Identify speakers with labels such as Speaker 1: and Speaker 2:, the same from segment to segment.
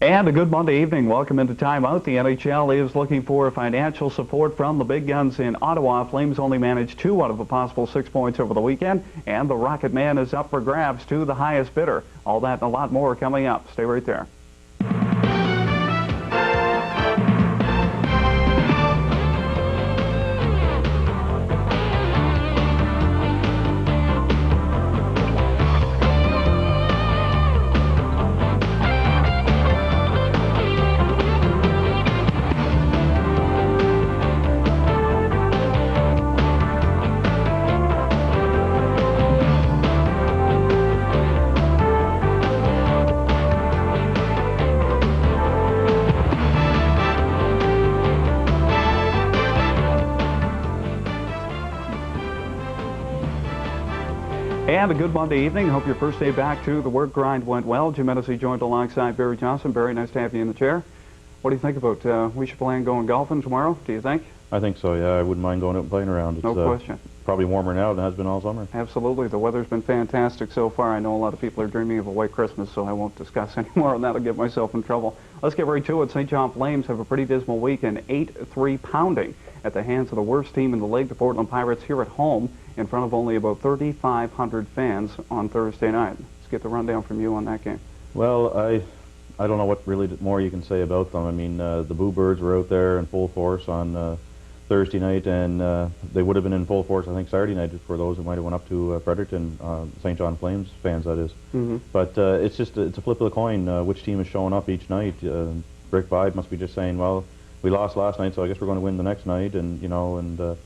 Speaker 1: And a good Monday evening. Welcome into Timeout. The NHL is looking for financial support from the big guns in Ottawa. Flames only managed 2 out of a possible 6 points over the weekend, and the Rocket Man is up for grabs to the highest bidder. All that and a lot more coming up. Stay right there. And a good Monday evening. Hope your first day back to the work grind went well. Jim Hennessy joined alongside Barry Johnson. Barry, nice to have you in the chair. What do you think about we should plan going golfing tomorrow, do you think?
Speaker 2: I think so, yeah. I wouldn't mind going out and playing around. It's,
Speaker 1: no question.
Speaker 2: Probably warmer now than it has been all summer.
Speaker 1: Absolutely. The weather's been fantastic so far. I know a lot of people are dreaming of a white Christmas, so I won't discuss anymore on that. I'll get myself in trouble. Let's get right to it. St. John Flames have a pretty dismal week, an 8-3 pounding at the hands of the worst team in the league, the Portland Pirates, here at home in front of only about 3,500 fans on Thursday night. Let's get the rundown from you on that game.
Speaker 2: Well, I don't know what really more you can say about them. I mean, the Boo Birds were out there in full force on Thursday night, and they would have been in full force, I think, Saturday night for those who might have went up to Fredericton, St. John Flames fans, that is.
Speaker 1: Mm-hmm.
Speaker 2: But it's a flip of the coin, which team is showing up each night. Rick Vide must be just saying, well, we lost last night, so I guess we're going to win the next night, and, you know, and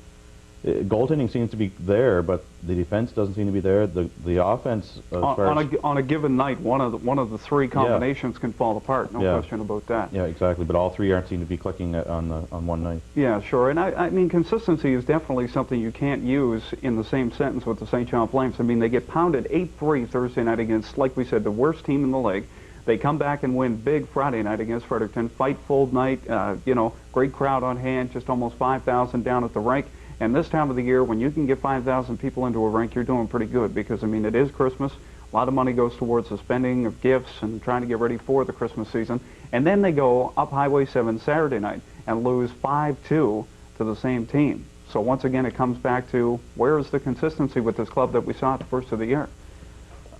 Speaker 2: goaltending seems to be there, but the defense doesn't seem to be there. The offense,
Speaker 1: on a given night, one of the three combinations can fall apart. No question about that.
Speaker 2: Yeah, exactly. But all three aren't seem to be clicking on one night.
Speaker 1: Yeah, sure. And I mean, consistency is definitely something you can't use in the same sentence with the St. John Flames. I mean, they get pounded 8-3 Thursday night against, like we said, the worst team in the league. They come back and win big Friday night against Fredericton. Fight full night. You know, great crowd on hand. Just almost 5,000 down at the rink. And this time of the year, when you can get 5,000 people into a rink, you're doing pretty good because, I mean, it is Christmas. A lot of money goes towards the spending of gifts and trying to get ready for the Christmas season. And then they go up Highway 7 Saturday night and lose 5-2 to the same team. So once again, it comes back to where is the consistency with this club that we saw at the first of the year?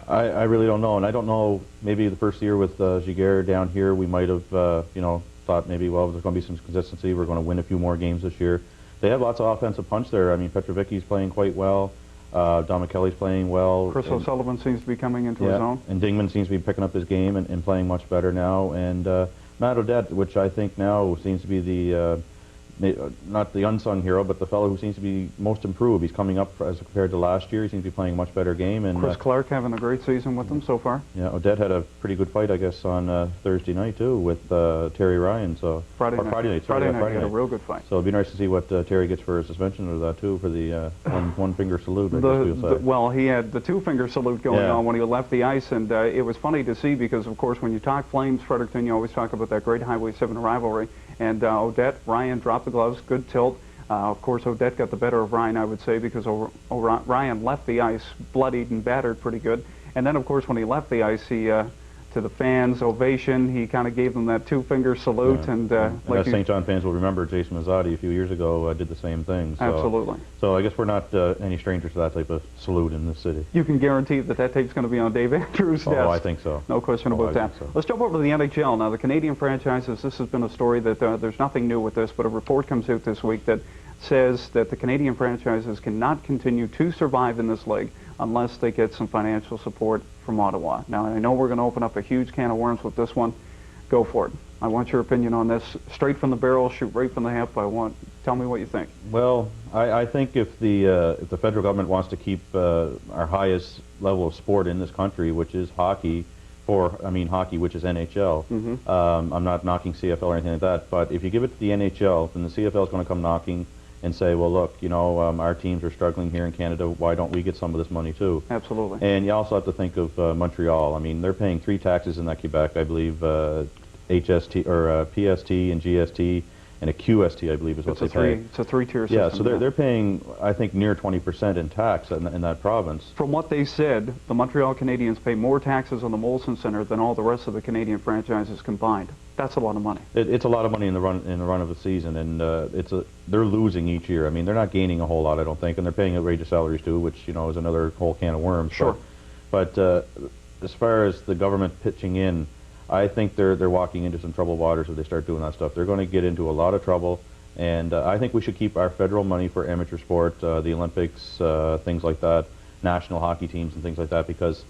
Speaker 2: I really don't know. And I don't know, maybe the first year with Giguère down here, we might have, you know, thought maybe, well, there's going to be some consistency. We're going to win a few more games this year. They have lots of offensive punch there. I mean, Petrovicki's playing quite well. Don McKelly's playing well.
Speaker 1: Chris O'Sullivan seems to be coming into his own.
Speaker 2: And Dingman seems to be picking up his game and playing much better now. And Matt Odette, which I think now seems to be the, not the unsung hero, but the fellow who seems to be most improved. He's coming up as compared to last year. He seems to be playing a much better game. And
Speaker 1: Chris Clark having a great season with them so far.
Speaker 2: Yeah, Odette had a pretty good fight, I guess, on Thursday night, too, with Terry Ryan. So
Speaker 1: Friday night. Friday night, he had a real good fight.
Speaker 2: So it'd be nice to see what Terry gets for a suspension of that, too, for the one-finger salute, I guess we'll say.
Speaker 1: Well, he had the two-finger salute going on when he left the ice, and it was funny to see because, of course, when you talk Flames, Fredericton, you always talk about that great Highway 7 rivalry. And Odette, Ryan dropped the gloves, good tilt. Of course, Odette got the better of Ryan, I would say, because Ryan left the ice bloodied and battered pretty good. And then, of course, when he left the ice, he, to the fans, ovation, he kind of gave them that two-finger salute.
Speaker 2: Yeah. And like St. John fans will remember, Jason Mazzotti a few years ago did the same thing. So,
Speaker 1: absolutely.
Speaker 2: So I guess we're not any strangers to that type of salute in this city.
Speaker 1: You can guarantee that that tape's going to be on Dave Andrews' desk.
Speaker 2: Oh, I think so.
Speaker 1: No question about that. So. Let's jump over to the NHL. Now, the Canadian franchises, this has been a story that there's nothing new with this, but a report comes out this week that says that the Canadian franchises cannot continue to survive in this league unless they get some financial support from Ottawa. Now, I know we're going to open up a huge can of worms with this one. Go for it. I want your opinion on this. Straight from the barrel, shoot right from the hip. Tell me what you think.
Speaker 2: Well, I think if the federal government wants to keep our highest level of sport in this country, which is hockey, hockey, which is NHL.
Speaker 1: Mm-hmm.
Speaker 2: I'm not knocking CFL or anything like that, but if you give it to the NHL, then the CFL is going to come knocking and say, well, look, you know, our teams are struggling here in Canada. Why don't we get some of this money too?
Speaker 1: Absolutely.
Speaker 2: And you also have to think of Montreal. I mean, they're paying 3 taxes in that Quebec, I believe, HST or PST and GST, and a QST, I believe, is what they pay.
Speaker 1: It's a three-tier system.
Speaker 2: Yeah, so they're paying, I think, near 20% in tax in that province.
Speaker 1: From what they said, the Montreal Canadiens pay more taxes on the Molson Center than all the rest of the Canadian franchises combined. That's a lot of money.
Speaker 2: It's a lot of money in the run of the season, and they're losing each year. I mean, they're not gaining a whole lot, I don't think, and they're paying outrageous salaries too, which is another whole can of worms.
Speaker 1: Sure.
Speaker 2: But as far as the government pitching in, I think they're walking into some troubled waters if they start doing that stuff. They're going to get into a lot of trouble, and I think we should keep our federal money for amateur sport, the Olympics, things like that, national hockey teams and things like that, because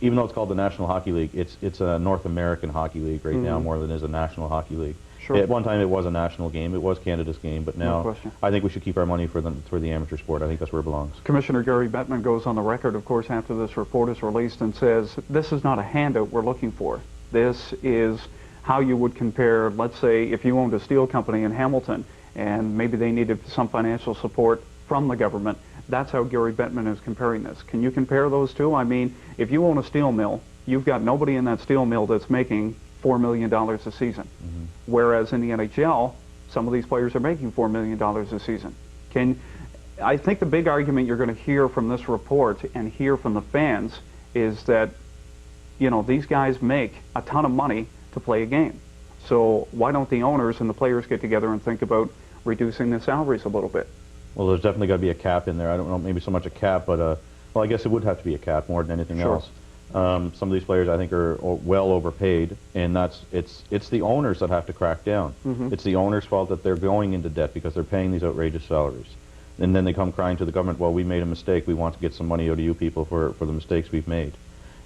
Speaker 2: even though it's called the National Hockey League, it's a North American Hockey League right now more than it is a National Hockey League.
Speaker 1: Sure.
Speaker 2: At one time it was a national game, it was Canada's game, but now I think we should keep our money for the amateur sport. I think that's where it belongs.
Speaker 1: Commissioner Gary Bettman goes on the record, of course, after this report is released and says, this is not a handout we're looking for. This is how you would compare, let's say, if you owned a steel company in Hamilton and maybe they needed some financial support from the government. That's how Gary Bettman is comparing this. Can you compare those two? I mean, if you own a steel mill, you've got nobody in that steel mill that's making $4 million a season. Whereas in the NHL, some of these players are making $4 million a season. I think the big argument you're going to hear from this report and hear from the fans is that, these guys make a ton of money to play a game. So why don't the owners and the players get together and think about reducing the salaries a little bit?
Speaker 2: Well, there's definitely got to be a cap in there. I don't know, maybe so much a cap, but well, I guess it would have to be a cap more than anything else. Some of these players, I think, are well overpaid, and it's the owners that have to crack down. It's the owners' fault that they're going into debt because they're paying these outrageous salaries. And then they come crying to the government, well, we made a mistake. We want to get some money out of you people for the mistakes we've made.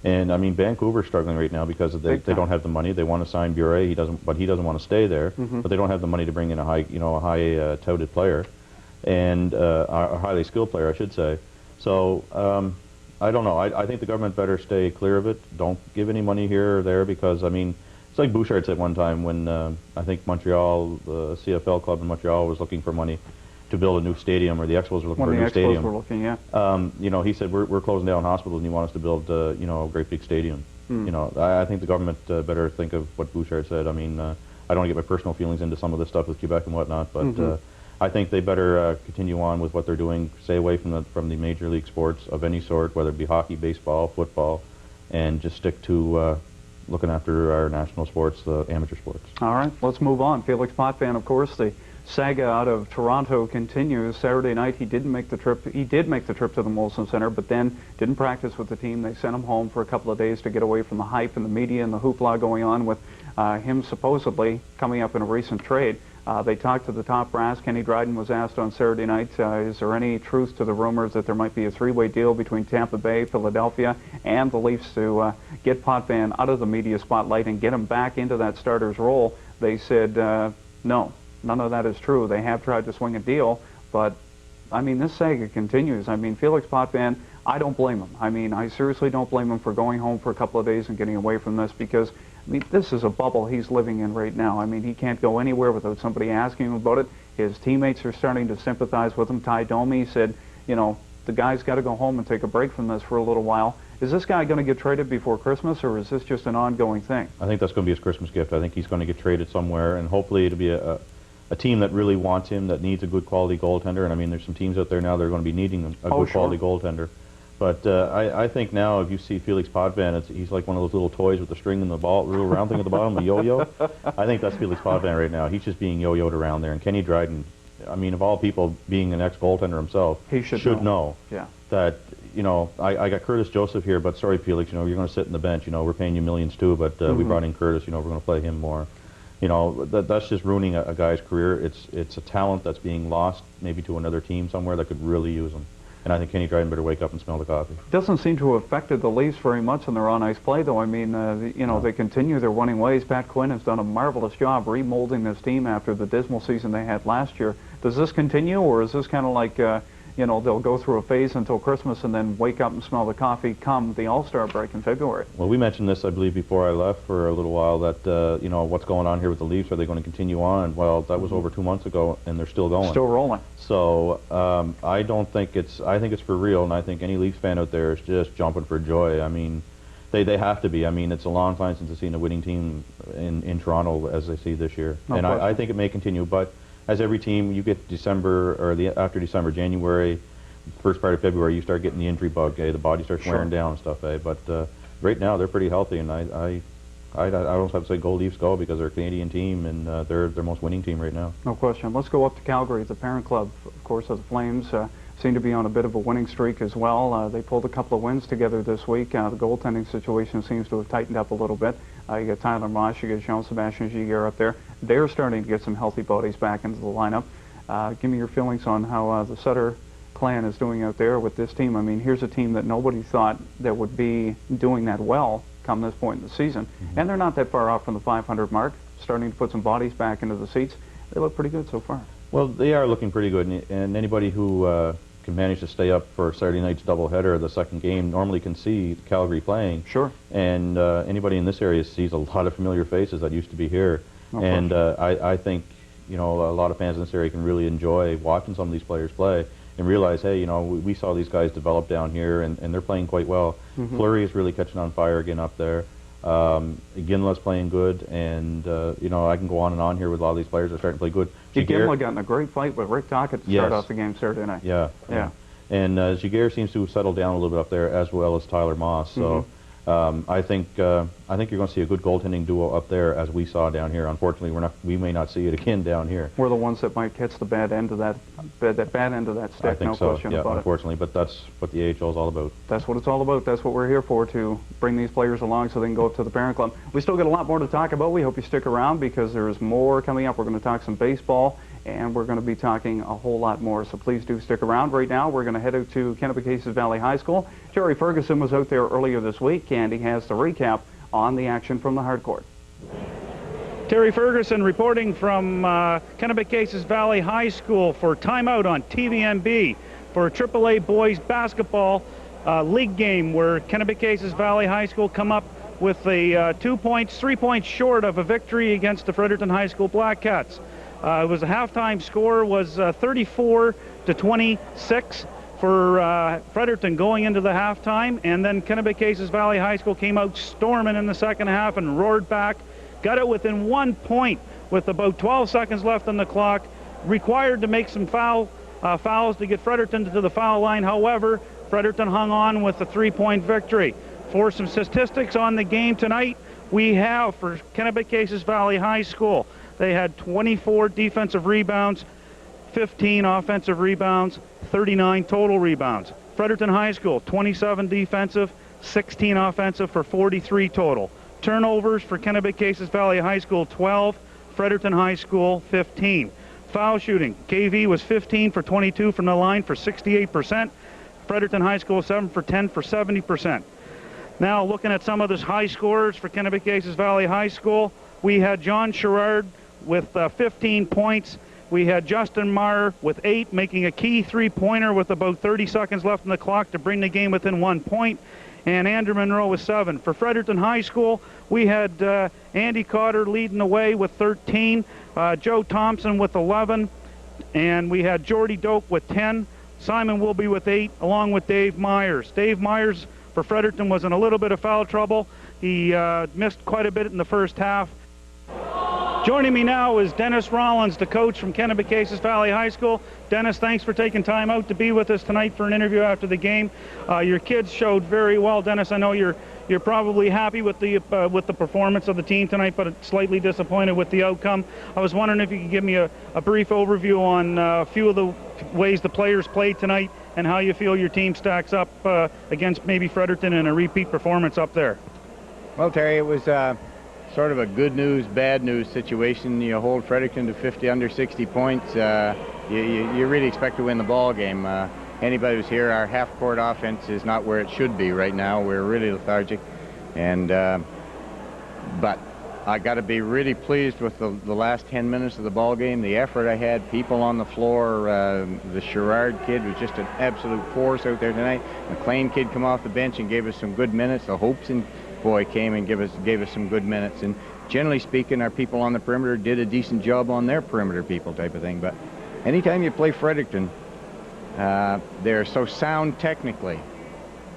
Speaker 2: And I mean, Vancouver's struggling right now because they don't have the money. They want to sign Bure, he doesn't want to stay there. But they don't have the money to bring in a high touted player, and a highly skilled player, I should say. So I don't know. I think the government better stay clear of it. Don't give any money here or there, because I mean, it's like Bouchard said one time when I think Montreal, the CFL club in Montreal, was looking for money to build a new stadium, or the Expos were looking for a new stadium.
Speaker 1: When the Expos were looking,
Speaker 2: he said, we're closing down hospitals and you want us to build, a great big stadium. I think the government better think of what Bouchard said. I mean, I don't want to get my personal feelings into some of this stuff with Quebec and whatnot, but I think they better continue on with what they're doing, stay away from the major league sports of any sort, whether it be hockey, baseball, football, and just stick to looking after our national sports, the amateur sports. All
Speaker 1: right, let's move on. Felix Potvin, of course, the saga out of Toronto continues. Saturday night, he did make the trip to the Molson Center, but then didn't practice with the team. They sent him home for a couple of days to get away from the hype and the media and the hoopla going on with him supposedly coming up in a recent trade. They talked to the top brass. Kenny Dryden was asked on Saturday night, is there any truth to the rumors that there might be a three-way deal between Tampa Bay, Philadelphia, and the Leafs to get Potvin out of the media spotlight and get him back into that starter's role? They said, no, none of that is true. They have tried to swing a deal, but, I mean, this saga continues. I mean, Felix Potvin, I don't blame him. I mean, I seriously don't blame him for going home for a couple of days and getting away from this, because I mean, this is a bubble he's living in right now. I mean, he can't go anywhere without somebody asking him about it. His teammates are starting to sympathize with him. Ty Domi said, the guy's got to go home and take a break from this for a little while. Is this guy going to get traded before Christmas, or is this just an ongoing thing?
Speaker 2: I think that's going to be his Christmas gift. I think he's going to get traded somewhere, and hopefully it'll be a team that really wants him, that needs a good quality goaltender. And I mean, there's some teams out there now that are going to be needing a good quality goaltender. But I think now, if you see Felix Potvin, he's like one of those little toys with the string and the ball, little round thing at the bottom, a yo-yo. I think that's Felix Potvin right now. He's just being yo-yoed around there. And Kenny Dryden, I mean, of all people, being an ex-goaltender himself,
Speaker 1: he should know
Speaker 2: that, I got Curtis Joseph here, but sorry, Felix, you're going to sit in the bench. We're paying you millions too, but we brought in Curtis, we're going to play him more. That's just ruining a guy's career. It's a talent that's being lost maybe to another team somewhere that could really use him. And I think Kenny Dryden better wake up and smell the coffee.
Speaker 1: Doesn't seem to have affected the Leafs very much in their on-ice play, though. I mean, they continue their winning ways. Pat Quinn has done a marvelous job remolding this team after the dismal season they had last year. Does this continue, or is this kind of like, they'll go through a phase until Christmas and then wake up and smell the coffee come the All-Star break in February?
Speaker 2: Well, we mentioned this, I believe, before I left for a little while, that, what's going on here with the Leafs? Are they going to continue on? Well, that was over 2 months ago, and they're still going.
Speaker 1: Still rolling.
Speaker 2: So I think it's for real, and I think any Leafs fan out there is just jumping for joy. I mean, They have to be. I mean, it's a long time since I've seen a winning team in Toronto as I see this year.
Speaker 1: No
Speaker 2: and
Speaker 1: question.
Speaker 2: I think it may continue, but as every team, you get December, or after December, January, first part of February, you start getting the injury bug. The body starts wearing down and stuff. But right now, they're pretty healthy, and I don't have to say go Leafs go, because they're a Canadian team, and they're their most winning team right now.
Speaker 1: No question. Let's go up to Calgary. The parent club, of course, of the Flames, seem to be on a bit of a winning streak as well. They pulled a couple of wins together this week. The goaltending situation seems to have tightened up a little bit. You got Tyler Moss, you got Jean-Sebastien Giguère up there. They're starting to get some healthy bodies back into the lineup. Give me your feelings on how the Sutter clan is doing out there with this team. I mean, here's a team that nobody thought that would be doing that well come this point in the season. And they're not that far off from the 500 mark, starting to put some bodies back into the seats. They look pretty good so far.
Speaker 2: Well, they are looking pretty good, and anybody who can manage to stay up for Saturday night's doubleheader, the second game, normally can see Calgary playing.
Speaker 1: Sure.
Speaker 2: And anybody in this area sees a lot of familiar faces that used to be here.
Speaker 1: No
Speaker 2: and I think, you know, a lot of fans in this area can really enjoy watching some of these players play and realize, hey, you know, we saw these guys develop down here, and they're playing quite well. Fleury is really catching on fire again up there. Ginla's playing good, and you know, I can go on and on here with a lot of these players that are starting to play good.
Speaker 1: Ginla got in a great fight with Rick Tocchet to start off the game Saturday night.
Speaker 2: Yeah. And Giguère seems to have settled down a little bit up there, as well as Tyler Moss. So I think you're going to see a good goaltending duo up there, as we saw down here. Unfortunately, we may not see it again down here.
Speaker 1: We're the ones that might catch the bad end of that bad end of that stick.
Speaker 2: I think
Speaker 1: no
Speaker 2: so.
Speaker 1: question
Speaker 2: Yeah,
Speaker 1: about
Speaker 2: unfortunately, but that's what the AHL is all about.
Speaker 1: That's what it's all about. That's what we're here for, to bring these players along so they can go up to the parent club. We still got a lot more to talk about. We hope you stick around, because there's more coming up. We're going to talk some baseball, and we're going to be talking a whole lot more. So please do stick around. Right now, we're going to head out to Kennebecasis Valley High School. Jerry Ferguson was out there earlier this week, and he has the recap on the action from the hard court.
Speaker 3: Terry Ferguson reporting from Kennebecasis Valley High School for timeout on TVMB for AAA boys basketball league game, where Kennebecasis Valley High School come up with a 3 points short of a victory against the Fredericton High School Black Cats. It was a halftime score was 34-26 for Fredericton going into the halftime, and then Kennebecasis Valley High School came out storming in the second half and roared back, got it within 1 point with about 12 seconds left on the clock, required to make some fouls to get Fredericton to the foul line. However, Fredericton hung on with a 3-point victory. For some statistics on the game tonight, we have for Kennebecasis Valley High School, they had 24 defensive rebounds, 15 offensive rebounds, 39 total rebounds. Fredericton High School, 27 defensive, 16 offensive for 43 total. Turnovers for Kennebecasis Valley High School, 12. Fredericton High School, 15. Foul shooting, KV was 15 for 22 from the line for 68%. Fredericton High School, 7 for 10 for 70%. Now looking at some of the high scorers for Kennebecasis Valley High School, we had John Sherrard with 15 points. We had Justin Marr with 8, making a key three-pointer with about 30 seconds left on the clock to bring the game within 1 point. And Andrew Monroe with 7. For Fredericton High School, we had Andy Cotter leading the way with 13, Joe Thompson with 11, and we had Jordy Doak with 10, Simon Wilby with 8, along with Dave Myers. Dave Myers for Fredericton was in a little bit of foul trouble. He missed quite a bit in the first half. Joining me now is Dennis Rollins, the coach from Kennebecasis Valley High School. Dennis, thanks for taking time out to be with us tonight for an interview after the game. Your kids showed very well, Dennis. I know you're probably happy with the performance of the team tonight, but slightly disappointed with the outcome. I was wondering if you could give me a brief overview on a few of the ways the players played tonight and how you feel your team stacks up against maybe Fredericton in a repeat performance up there.
Speaker 4: Well, Terry, it was sort of a good news, bad news situation. You hold Fredericton to 50 under 60 points. You really expect to win the ball game. Anybody who's here, our half-court offense is not where it should be right now. We're really lethargic, and but I got to be really pleased with the last 10 minutes of the ball game. The effort I had, people on the floor. The Sherrard kid was just an absolute force out there tonight. McLean kid come off the bench and gave us some good minutes. The Hopeson boy came and gave us some good minutes. And generally speaking, our people on the perimeter did a decent job on their perimeter people type of thing. But anytime you play Fredericton, they're so sound technically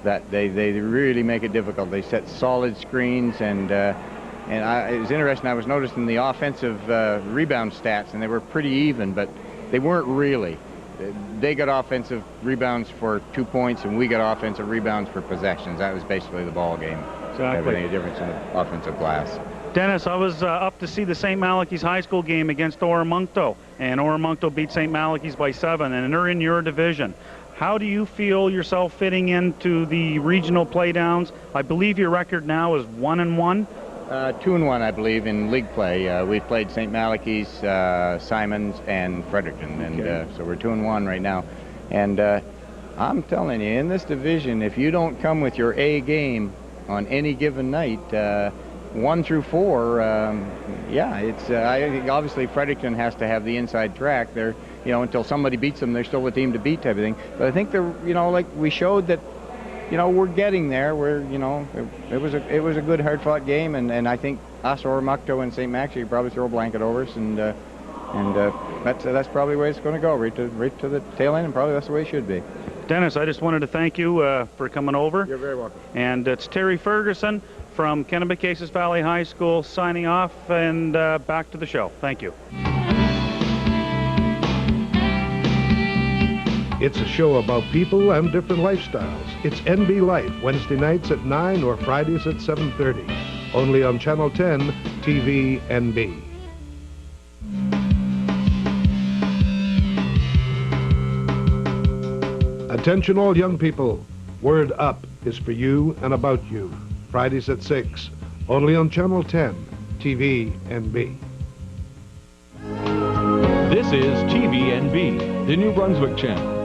Speaker 4: that they really make it difficult. They set solid screens, and it was interesting. I was noticing the offensive rebound stats, and they were pretty even, but they weren't really. They got offensive rebounds for 2 points, and we got offensive rebounds for possessions. That was basically the ball game.
Speaker 3: Exactly.
Speaker 4: Everything a difference in the offensive glass.
Speaker 3: Dennis, I was up to see the St. Malachy's High School game against Oromoncto, and Oromoncto beat St. Malachy's by 7, and they're in your division. How do you feel yourself fitting into the regional playdowns? I believe your record now is 1-1.
Speaker 4: 2-1, I believe, in league play. We've played St. Malachy's, Simons, and Fredericton, and so we're 2-1 right now. And I'm telling you, in this division, if you don't come with your A game on any given night, 1 through 4, yeah, it's. I think obviously Fredericton has to have the inside track. They're, until somebody beats them, they're still the team to beat type of thing. But I think they're, like we showed that. We're getting there. It was a good, hard-fought game, and I think us, Oromoncto, and St. Max, you could probably throw a blanket over us, and that's probably the way it's going to go, right to the tail end, and probably that's the way it should be.
Speaker 3: Dennis, I just wanted to thank you for coming over.
Speaker 4: You're very welcome.
Speaker 3: And it's Terry Ferguson from Kennebecasis Valley High School signing off, and back to the show. Thank you.
Speaker 5: It's a show about people and different lifestyles. It's NB Life, Wednesday nights at 9 or Fridays at 7:30. Only on Channel 10, TV NB. Attention all young people. Word Up is for you and about you. Fridays at 6. Only on Channel 10, TV NB.
Speaker 6: This is TVNB, the New Brunswick channel.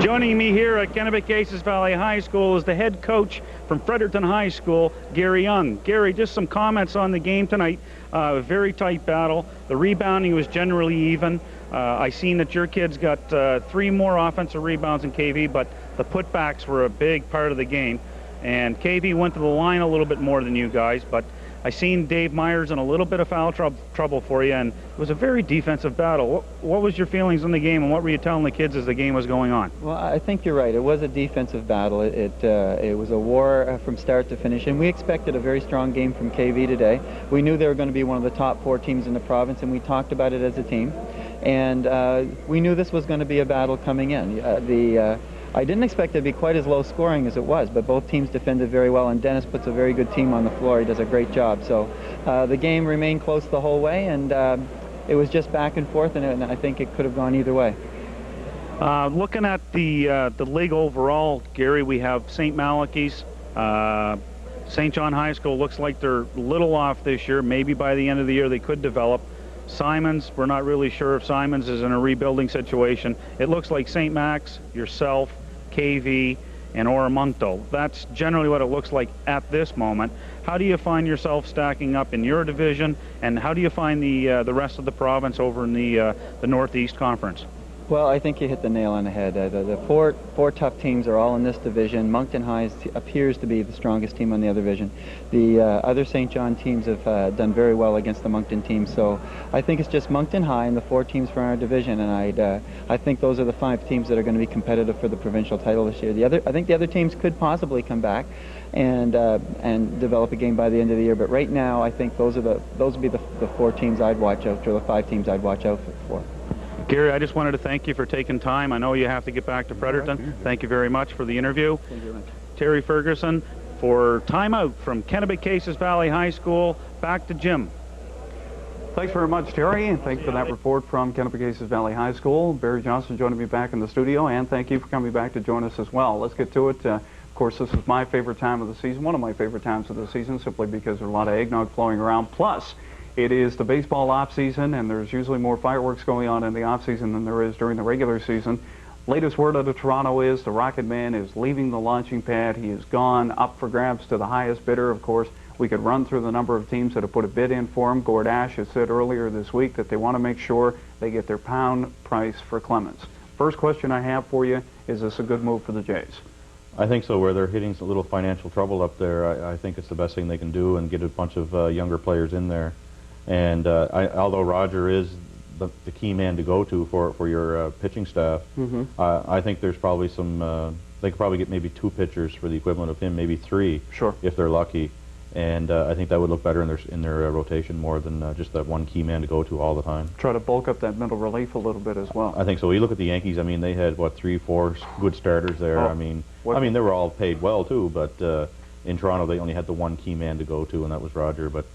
Speaker 3: Joining me here at Kennebecasis Valley High School is the head coach from Fredericton High School, Gary Young. Gary, just some comments on the game tonight. A very tight battle. The rebounding was generally even. I seen that your kids got 3 more offensive rebounds than KV, but the putbacks were a big part of the game. And KV went to the line a little bit more than you guys, but I seen Dave Myers in a little bit of foul trouble for you, and it was a very defensive battle. What was your feelings on the game, and what were you telling the kids as the game was going on?
Speaker 7: Well, I think you're right. It was a defensive battle. It was a war from start to finish, and we expected a very strong game from KV today. We knew they were going to be one of the top 4 teams in the province, and we talked about it as a team. And we knew this was going to be a battle coming in. I didn't expect it to be quite as low scoring as it was, but both teams defended very well, and Dennis puts a very good team on the floor. He does a great job. So the game remained close the whole way, and it was just back and forth, and I think it could have gone either way.
Speaker 3: Looking at the league overall, Gary, we have St. Malachy's, St. John High School looks like they're a little off this year. Maybe by the end of the year they could develop. Simons, we're not really sure if Simons is in a rebuilding situation. It looks like St. Max, yourself, KV, and Oromonto. That's generally what it looks like at this moment. How do you find yourself stacking up in your division, and how do you find the rest of the province over in the Northeast Conference?
Speaker 7: Well, I think you hit the nail on the head. The four tough teams are all in this division. Moncton High appears to be the strongest team on the other division. The other St. John teams have done very well against the Moncton team. So I think it's just Moncton High and the 4 teams from our division, and I think those are the 5 teams that are going to be competitive for the provincial title this year. I think the other teams could possibly come back and develop a game by the end of the year. But right now, I think those would be the 4 teams I'd watch out for, the 5 teams I'd watch out for.
Speaker 3: Gary, I just wanted to thank you for taking time. I know you have to get back to Fredericton. Thank you very much for the interview.
Speaker 7: Thank you very much.
Speaker 3: Terry Ferguson for Time Out from Kennebec-Cases Valley High School. Back to Jim.
Speaker 1: Thanks very much, Terry, and thank you for that report from Kennebec-Cases Valley High School. Barry Johnson joining me back in the studio, and thank you for coming back to join us as well. Let's get to it. Of course, this is my favorite time of the season, one of my favorite times of the season, simply because there's a lot of eggnog flowing around. Plus, it is the baseball off-season, and there's usually more fireworks going on in the off-season than there is during the regular season. Latest word out of Toronto is the Rocket Man is leaving the launching pad. He is gone, up for grabs to the highest bidder. Of course, we could run through the number of teams that have put a bid in for him. Gord Ash has said earlier this week that they want to make sure they get their pound price for Clemens. First question I have for you, is this a good move for the Jays?
Speaker 2: I think so. Where they're hitting a little financial trouble up there, I think it's the best thing they can do and get a bunch of younger players in there. And although Roger is the key man to go to for your pitching staff, I think there's probably some, they could probably get maybe 2 pitchers for the equivalent of him, maybe 3,
Speaker 1: sure,
Speaker 2: if they're lucky. And I think that would look better in their rotation more than just that one key man to go to all the time.
Speaker 1: Try to bulk up that middle relief a little bit as well.
Speaker 2: I think so. You look at the Yankees, I mean, they had, what, 3, 4 good starters there.
Speaker 1: Oh,
Speaker 2: I mean, they were all paid well, too, but in Toronto, they only had the one key man to go to, and that was Roger. But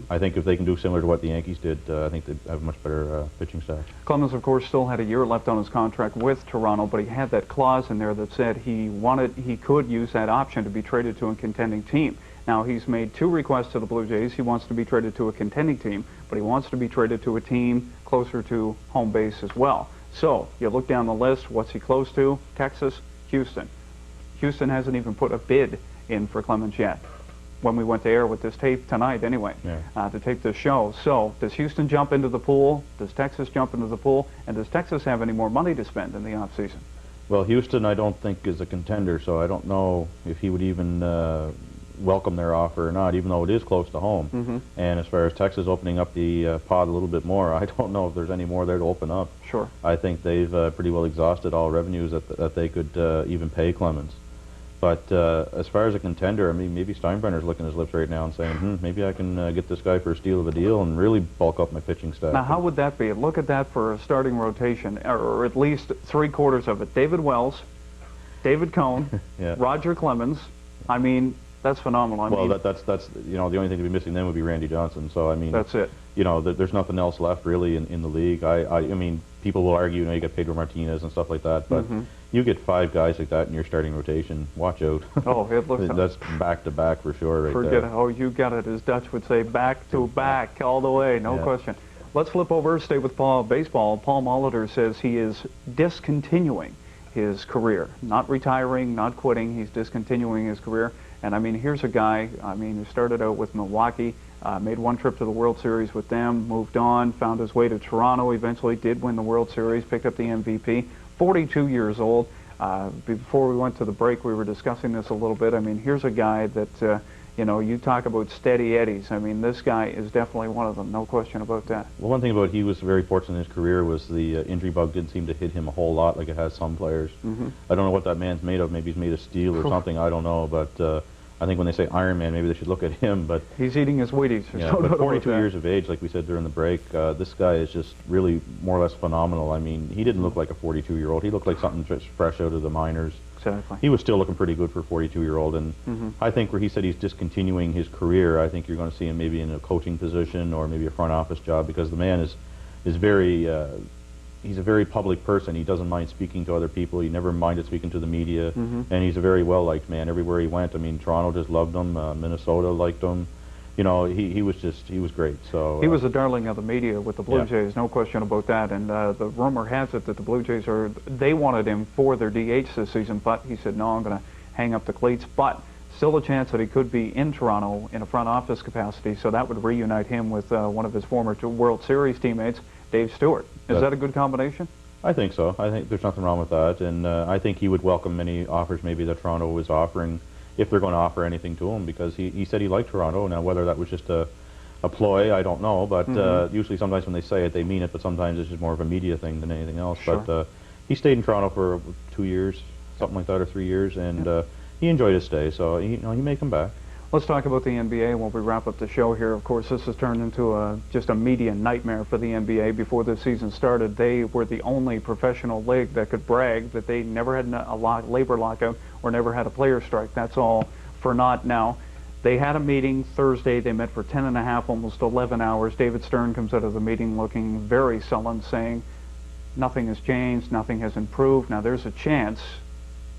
Speaker 2: I think if they can do similar to what the Yankees did, I think they'd have a much better pitching staff.
Speaker 1: Clemens, of course, still had a year left on his contract with Toronto, but he had that clause in there that said he could use that option to be traded to a contending team. Now, he's made 2 requests to the Blue Jays. He wants to be traded to a contending team, but he wants to be traded to a team closer to home base as well. So, you look down the list, what's he close to? Texas, Houston. Houston hasn't even put a bid in for Clemens yet, when we went to air with this tape tonight anyway, to tape this show. So, does Houston jump into the pool? Does Texas jump into the pool? And does Texas have any more money to spend in the offseason?
Speaker 2: Well, Houston, I don't think, is a contender, so I don't know if he would even welcome their offer or not, even though it is close to home. And as far as Texas opening up the pod a little bit more, I don't know if there's any more there to open up.
Speaker 1: Sure.
Speaker 2: I think they've pretty well exhausted all revenues that they could even pay Clemens. But as far as a contender, I mean, maybe Steinbrenner's licking his lips right now and saying, maybe I can get this guy for a steal of a deal and really bulk up my pitching staff.
Speaker 1: Now, how would that be? Look at that for a starting rotation, or at least 3/4 of it. David Wells, David Cohn, Roger Clemens. I mean, that's phenomenal. I mean,
Speaker 2: that's the only thing to be missing then would be Randy Johnson. So I mean,
Speaker 1: that's it.
Speaker 2: There's nothing else left really in the league. I mean, people will argue, you get Pedro Martinez and stuff like that, but you get 5 guys like that in your starting rotation, watch out.
Speaker 1: Oh, it looks
Speaker 2: that's back to back for sure. Right
Speaker 1: Forget
Speaker 2: there.
Speaker 1: it. Oh, you got it, as Dutch would say, back to back all the way, no question. Let's flip over, stay with baseball. Paul Molitor says he is discontinuing his career, not retiring, not quitting. He's discontinuing his career. And I mean, here's a guy, who started out with Milwaukee, made 1 trip to the World Series with them, moved on, found his way to Toronto, eventually did win the World Series, picked up the MVP, 42 years old. Before we went to the break, we were discussing this a little bit. I mean, here's a guy that, you talk about steady eddies. I mean, this guy is definitely one of them, no question about that.
Speaker 2: Well, one thing about he was very fortunate in his career was the injury bug didn't seem to hit him a whole lot like it has some players. I don't know what that man's made of. Maybe he's made of steel or something. I don't know, but I think when they say Iron Man, maybe they should look at him. But
Speaker 1: he's eating his Wheaties.
Speaker 2: But 42 years of age, like we said during the break, this guy is just really more or less phenomenal. I mean, he didn't look like a 42-year-old. He looked like something just fresh out of the minors.
Speaker 1: Exactly.
Speaker 2: He was still looking pretty good for a 42-year-old, and I think where he said he's discontinuing his career, I think you're going to see him maybe in a coaching position or maybe a front office job, because the man is very he's a very public person. He doesn't mind speaking to other people. He never minded speaking to the media, and he's a very well-liked man everywhere he went. I mean, Toronto just loved him. Minnesota liked him. He was great. So
Speaker 1: he was a darling of the media with the Blue Jays, no question about that. And the rumor has it that the Blue Jays they wanted him for their DH this season, but he said, no, I'm going to hang up the cleats, but still a chance that he could be in Toronto in a front office capacity, so that would reunite him with one of his former World Series teammates, Dave Stewart. Is that a good combination?
Speaker 2: I think so. I think there's nothing wrong with that, and I think he would welcome any offers maybe that Toronto was offering, if they're going to offer anything to him, because he said he liked Toronto. Now, whether that was just a ploy, I don't know, but usually sometimes when they say it, they mean it, but sometimes it's just more of a media thing than anything else.
Speaker 1: Sure.
Speaker 2: But he stayed in Toronto for 2 years, something like that, or 3 years, and he enjoyed his stay, so he may come back.
Speaker 1: Let's talk about the NBA when we wrap up the show here. Of course, this has turned into just a media nightmare for the NBA. Before the season started, they were the only professional league that could brag that they never had a labor lockout or never had a player strike. That's all for naught now. They had a meeting Thursday. They met for 10 and a half, almost 11 hours. David Stern comes out of the meeting looking very sullen, saying nothing has changed, nothing has improved. Now, there's a chance,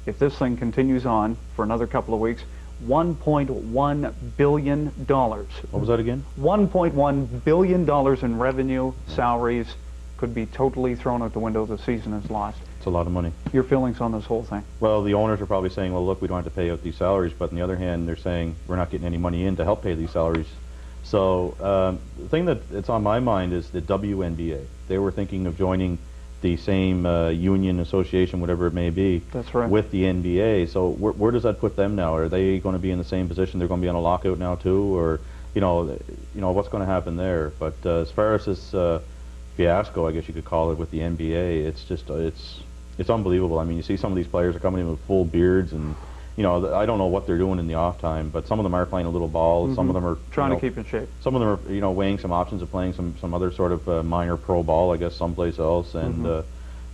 Speaker 1: if this thing continues on for another couple of weeks, $1.1 billion.
Speaker 2: What was that again?
Speaker 1: $1.1 billion in revenue, salaries, could be totally thrown out the window. The season is lost.
Speaker 2: It's a lot of money.
Speaker 1: Your feelings on this whole thing?
Speaker 2: Well, the owners are probably saying, well, look, we don't have to pay out these salaries, but on the other hand, they're saying we're not getting any money in to help pay these salaries. So the thing that's on my mind is the WNBA. They were thinking of joining the same union, association, whatever it may be,
Speaker 1: that's right,
Speaker 2: with the NBA. So where does that put them now? Are they going to be in the same position? They're going to be on a lockout now too, or you know what's going to happen there? But as far as this fiasco, I guess you could call it, with the NBA, it's just it's unbelievable. I mean, you see some of these players are coming in with full beards, and I don't know what they're doing in the off time, but some of them are playing a little ball. Some of them are
Speaker 1: trying to keep in shape.
Speaker 2: Some of them are weighing some options of playing some other sort of minor pro ball, I guess, someplace else. And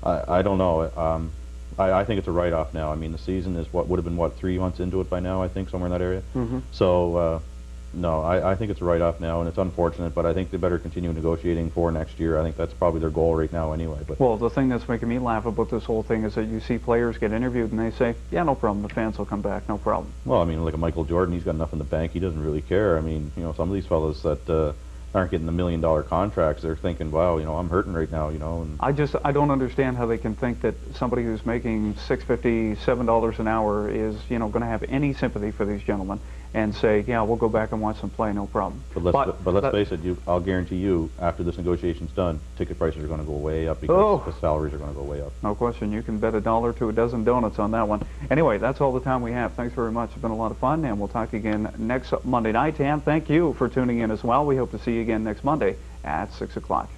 Speaker 2: I don't know. I think it's a write-off now. I mean, the season is would have been 3 months into it by now, I think, somewhere in that area. So no, I think it's a write-off now, and it's unfortunate, but I think they better continue negotiating for next year. I think that's probably their goal right now anyway. But
Speaker 1: well, the thing that's making me laugh about this whole thing is that you see players get interviewed and they say, yeah, no problem, the fans will come back, no problem.
Speaker 2: Well, I mean, like a Michael Jordan, he's got enough in the bank, he doesn't really care. I mean, some of these fellas that aren't getting the $1 million contracts, they're thinking, wow, I'm hurting right now, and
Speaker 1: I don't understand how they can think that somebody who's making $6.50, $7 an hour is, going to have any sympathy for these gentlemen and say, yeah, we'll go back and watch them play, no problem.
Speaker 2: But let's face it, I'll guarantee you, after this negotiation's done, ticket prices are going to go way up because the salaries are going to go way up.
Speaker 1: No question. You can bet $1 to a dozen donuts on that one. Anyway, that's all the time we have. Thanks very much. It's been a lot of fun, and we'll talk again next Monday night. And thank you for tuning in as well. We hope to see you again next Monday at 6 o'clock.